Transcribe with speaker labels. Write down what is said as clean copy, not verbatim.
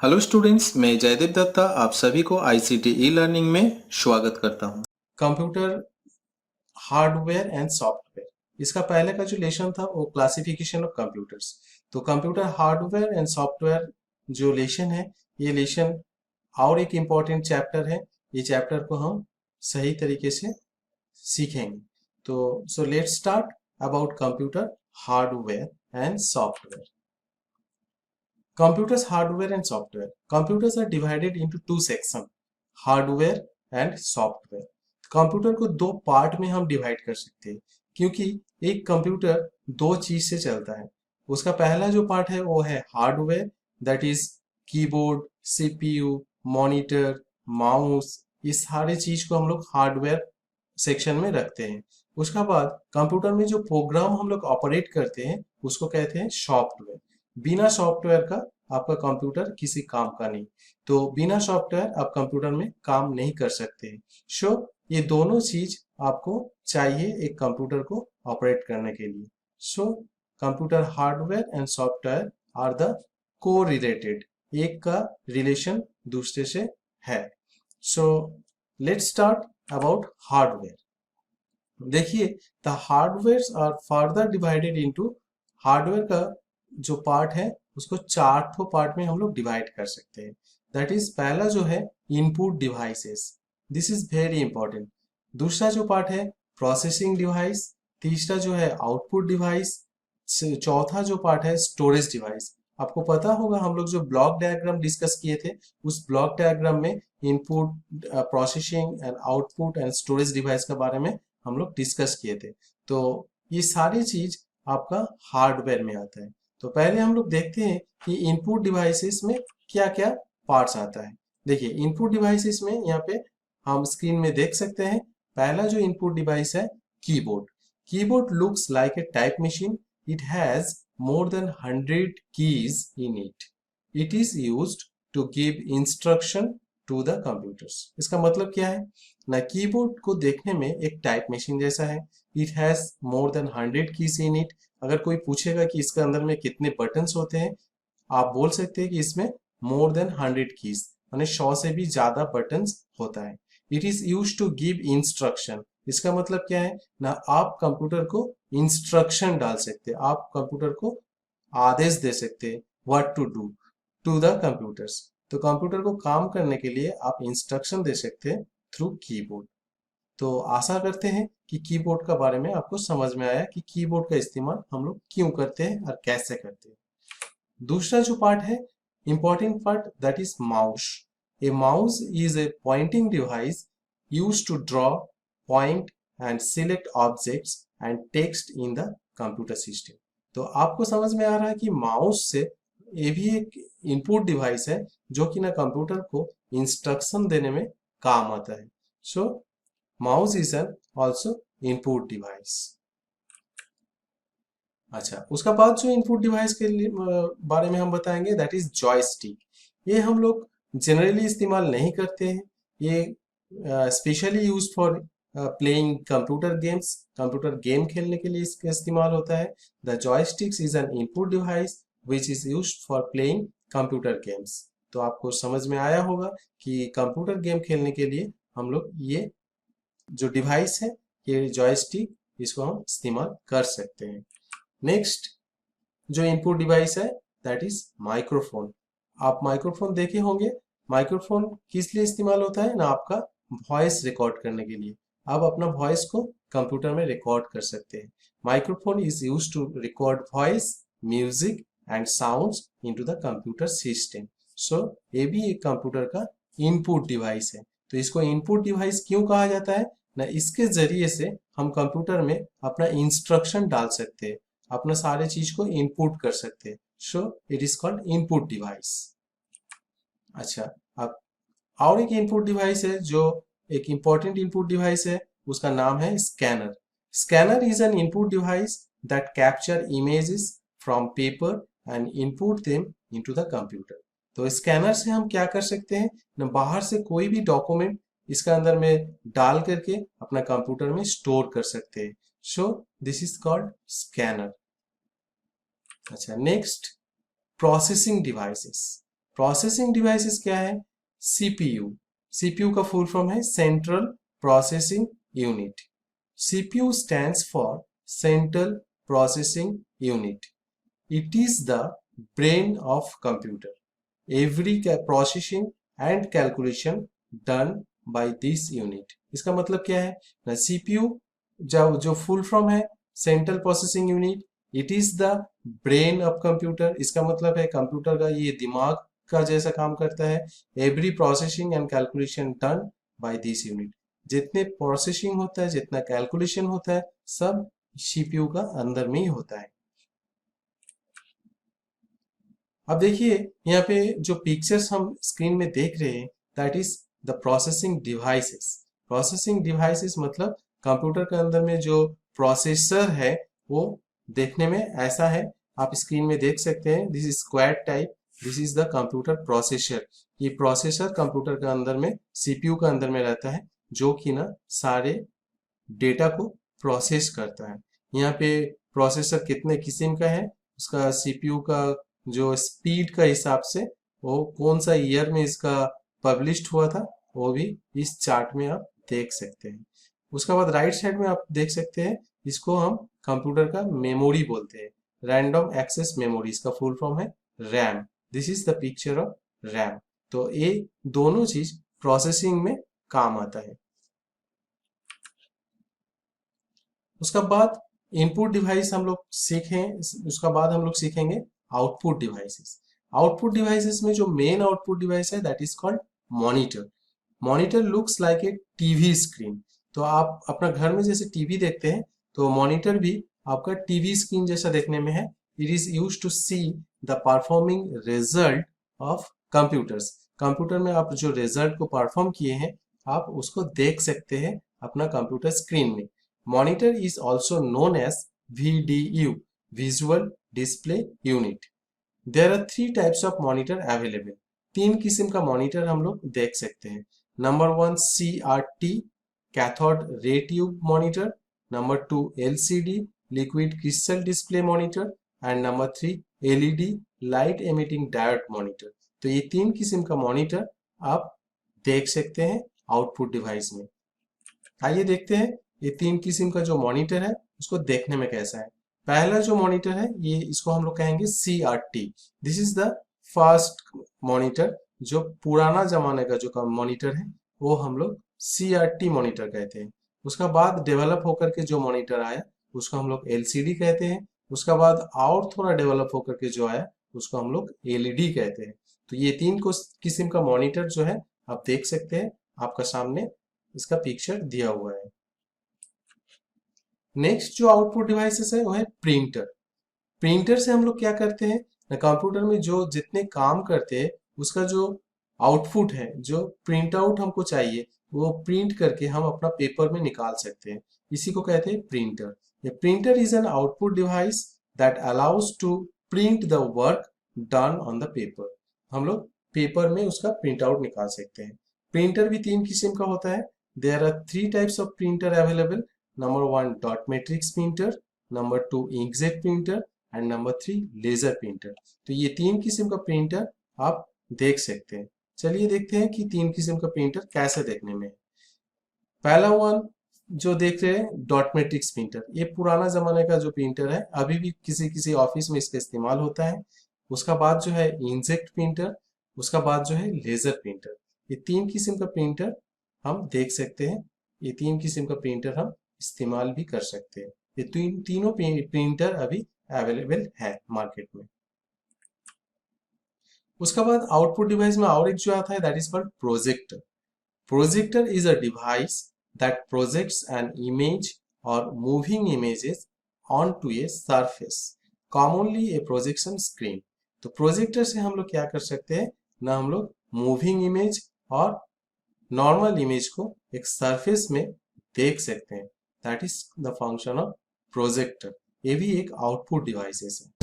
Speaker 1: Hello students, मैं जयदीप दत्ता आप सभी को आईसीटी ई लर्निंग में स्वागत करता हूं। कंप्यूटर हार्डवेयर एंड सॉफ्टवेयर, इसका पहले का जो लेसन था वो क्लासिफिकेशन ऑफ कंप्यूटर्स। तो कंप्यूटर हार्डवेयर एंड सॉफ्टवेयर जो लेसन है, ये लेसन और एक इम्पॉर्टेंट चैप्टर है। ये चैप्टर को हम सही तरीके से सीखेंगे। तो let's start about computer hardware and software. Computers hardware and software. Computers are divided into two sections, hardware and software. Computer को दो पार्ट में हम डिवाइड कर सकते हैं, क्योंकि एक कंप्यूटर दो चीज से चलता है। उसका पहला जो पार्ट है वो है hardware, that is keyboard, CPU, monitor, mouse, ये सारे चीज को हम लोग हार्डवेयर सेक्शन में रखते हैं। उसका बाद कंप्यूटर में जो प्रोग्राम हम लोग ऑपरेट करते हैं उसको कहते हैं सॉफ्टवेयर। बिना सॉफ्टवेयर का आपका कंप्यूटर किसी काम का नहीं। तो बिना सॉफ्टवेयर आप कंप्यूटर में काम नहीं कर सकते। सो ये दोनों चीज आपको चाहिए एक कंप्यूटर को ऑपरेट करने के लिए। So computer hardware and software are the correlated, एक का रिलेशन दूसरे से है। So let's start about hardware. देखिए, the hardware are further divided into, hardware का जो पार्ट है उसको चार ठो पार्ट में हम लोग डिवाइड कर सकते हैं। दैट इज, पहला जो है input devices, this is very important. दूसरा जो पार्ट है प्रोसेसिंग डिवाइस, तीसरा जो है आउटपुट डिवाइस, चौथा जो पार्ट है स्टोरेज डिवाइस। आपको पता होगा हम लोग जो ब्लॉक डायग्राम डिस्कस किए थे, उस ब्लॉक डायग्राम में input, processing and output and storage device के बारे में हम लोग डिस्कस किए थे। तो ये सारी चीज आपका हार्डवेयर में आता है। तो पहले हम लोग देखते हैं कि इनपुट डिवाइसेस में क्या क्या पार्ट्स आता है। देखिए, इनपुट डिवाइसेस में यहाँ पे हम स्क्रीन में देख सकते हैं। पहला जो इनपुट डिवाइस है keyboard. Keyboard looks like a type machine, it has more than 100 keys in it. It is used to give instruction to the computers. इसका मतलब क्या है ना, कीबोर्ड को देखने में एक टाइप मशीन जैसा है। It has more than 100 keys in it. अगर कोई पूछेगा कि इसके अंदर में कितने बटन्स होते हैं, आप बोल सकते हैं कि इसमें more than 100 keys, यानी 100 से भी ज्यादा बटन्स होता है। It is used to give instruction. इसका मतलब क्या है ना, आप कंप्यूटर को इंस्ट्रक्शन डाल सकते हैं, आप कंप्यूटर को आदेश दे सकते हैं, what to do to the computers. तो कंप्यूटर को काम करने के लिए आप इंस्ट्रक्शन दे सकते हैं थ्रू कीबोर्ड। तो आशा करते हैं कि कीबोर्ड का बारे में आपको समझ में आया कि कीबोर्ड का इस्तेमाल हम लोग क्यों करते हैं और कैसे करते हैं। दूसरा जो पार्ट है important part, that is mouse. A mouse is a pointing device used to draw, point and select objects and text in the computer system. तो आपको समझ में आ रहा है कि माउस से ये भी एक इनपुट डिवाइस है जो कि ना कंप्यूटर को इंस्ट्रक्शन देने में काम आता है। So mouse is an also input device. अच्छा, उसका बाद जो इनपुट डिवाइस के बारे में हम बताएंगे, दैट इज जॉयस्टिक। ये हम लोग जनरली इस्तेमाल नहीं करते हैं। ये specially use for playing computer games, computer game खेलने के लिए इसका इस्तेमाल होता है। The joysticks is an input device which is used for playing computer games. तो आपको समझ में आया होगा कि कंप्यूटर गेम खेलने के लिए हम लोग ये जो डिवाइस है, ये जॉयस्टिक, इसको हम इस्तेमाल कर सकते हैं। नेक्स्ट जो इनपुट डिवाइस है, दैट इज माइक्रोफोन। आप माइक्रोफोन देखे होंगे। माइक्रोफोन किस लिए इस्तेमाल होता है ना, आपका वॉइस रिकॉर्ड करने के लिए। आप अपना वॉइस को कंप्यूटर में रिकॉर्ड कर सकते हैं। Microphone is used to record voice, music and sounds into the computer system. So ये भी एक कंप्यूटर का इनपुट डिवाइस है। तो इसको इनपुट डिवाइस क्यों कहा जाता है ना, इसके जरिए से हम कंप्यूटर में अपना इंस्ट्रक्शन डाल सकते हैं, अपना सारे चीज को इनपुट कर सकते हैं। So it is called input device. अच्छा, अब और एक इनपुट डिवाइस है जो एक इंपॉर्टेंट इनपुट डिवाइस है, उसका नाम है scanner. Scanner is an input device that capture images from paper and input them into the computer. तो स्कैनर से हम क्या कर सकते हैं ना, बाहर से कोई भी डॉक्यूमेंट इसके अंदर में डाल करके अपना कंप्यूटर में स्टोर कर सकते हैं। So this is called scanner. अच्छा, next processing devices. Processing devices क्या है? सीपीयू। सीपीयू का फुल फॉर्म है central processing unit. CPU stands for central processing unit. It is the brain of computer. Every processing and calculation done by this unit. इसका मतलब क्या है ना? CPU जो फुल फॉर्म है central processing unit, it is the brain of computer. इसका मतलब है कंप्यूटर का ये दिमाग का जैसा काम करता है। Every processing and calculation done by this unit. जितने प्रोसेसिंग होता है, जितना कैलकुलेशन होता है, सब सीपीयू का अंदर में ही होता है। अब देखिए यहाँ पे जो पिक्चर्स हम स्क्रीन में देख रहे हैं, that is the processing devices. Processing devices मतलब कंप्यूटर के अंदर में जो प्रोसेसर है वो देखने में ऐसा है। आप स्क्रीन में देख सकते हैं, this is square type, this is the computer processor. ये प्रोसेसर कंप्यूटर के अंदर में सीपीयू के अंदर में रहता है, जो कि ना सारे डेटा को प्रोसेस करता है। यहाँ पे प्रोसेसर कितने किस्म का है, उसका सीपीयू का जो स्पीड का हिसाब से वो कौन सा ईयर में इसका पब्लिश्ड हुआ था, वो भी इस चार्ट में आप देख सकते हैं। उसके बाद राइट साइड में आप देख सकते हैं, इसको हम कंप्यूटर का मेमोरी बोलते हैं, रैंडम एक्सेस मेमोरी। इसका फुल फॉर्म है RAM. This is the picture of RAM. तो ये दोनों चीज प्रोसेसिंग में काम आता है। उसका बाद इनपुट डिवाइस हम लोग सीखें, उसका बाद हम लोग सीखेंगे आउटपुट डिवाइसेस। आउटपुट डिवाइसेस में जो मेन आउटपुट डिवाइस है that is called monitor. Monitor looks like a TV screen. तो आप अपना घर में जैसे टीवी देखते हैं, तो मॉनिटर भी आपका टीवी स्क्रीन जैसा देखने में है। It is use to see the performing result of computers. Computer में आप जो रिजल्ट को परफॉर्म किए हैं, आप उसको देख सकते हैं अपना कंप्यूटर स्क्रीन में। Monitor is also known as VDU, visual display unit. There are 3 types of monitor available. 3 किस्म का मॉनिटर हम लोग देख सकते हैं। Number 1 CRT, cathode ray tube monitor. Number 2 LCD, liquid crystal display monitor. And number 3 LED, light emitting diode monitor. तो ये 3 किस्म का मॉनिटर आप देख सकते हैं आउटपुट डिवाइस में। आइए देखते हैं ये 3 किस्म का जो मॉनिटर है उसको देखने में कैसा है। पहला जो मॉनिटर है ये इसको हम लोग कहेंगे CRT। This is the first monitor. जो पुराना जमाने का जो मॉनिटर है वो हम लोग CRT मॉनिटर कहते हैं। उसका बाद डेवलप होकर के जो मॉनिटर आया उसको हम लोग LCD कहते हैं। उसका बाद और थोड़ा डेवलप होकर के जो आया उसको हम लोग LED कहते हैं। तो ये 3 किस्म का मॉनिटर जो है आप देख सकते हैं, आपका सामने इसका पिक्चर दिया हुआ है। नेक्स्ट जो आउटपुट डिवाइसेस है वो है प्रिंटर। प्रिंटर से हम लोग क्या करते हैं ना, कंप्यूटर में जो जितने काम करते हैं उसका जो आउटपुट है, जो प्रिंट आउट हमको चाहिए, वो प्रिंट करके हम अपना पेपर में निकाल सकते हैं। इसी को कहते हैं प्रिंटर। ये printer is an output device that allows to print the work done on the paper. हम लोग पेपर में उसका प्रिंट आउट निकाल सकते हैं। प्रिंटर भी 3 किस्म का होता है। There are 3 types of printer available. Number 1 dot matrix printer, number 2 inkjet printer and number 3 laser printer. तो ये 3 किस्म का प्रिंटर आप देख सकते हैं। चलिए देखते हैं कि 3 किस्म का प्रिंटर कैसे देखने में है। पहला वन जो देख रहे हैं डॉट मैट्रिक्स प्रिंटर, ये पुराना जमाने का जो प्रिंटर है, अभी भी किसी किसी ऑफिस में इसका इस्तेमाल होता है। उसका बाद जो है इंकजेट प्रिंटर, उसका बाद जो है लेजर प्रिंटर। ये 3 किस्म का प्रिंटर हम देख सकते हैं। ये 3 किस्म का प्रिंटर हम इस्तेमाल भी कर सकते हैं। ये तीनों प्रिंटर अभी अवेलेबल है मार्केट में। उसका बाद आउटपुट डिवाइस में और एक जो आता है that is called projector. Projector is a device that projects an image or moving images onto a surface, commonly a projection screen। तो प्रोजेक्टर से हम लोग क्या कर सकते हैं ना, हम लोग मूविंग इमेज और नॉर्मल इमेज को एक सरफेस में देख सकते हैं। That is the function of projector. ये भी एक आउटपुट डिवाइसेस है।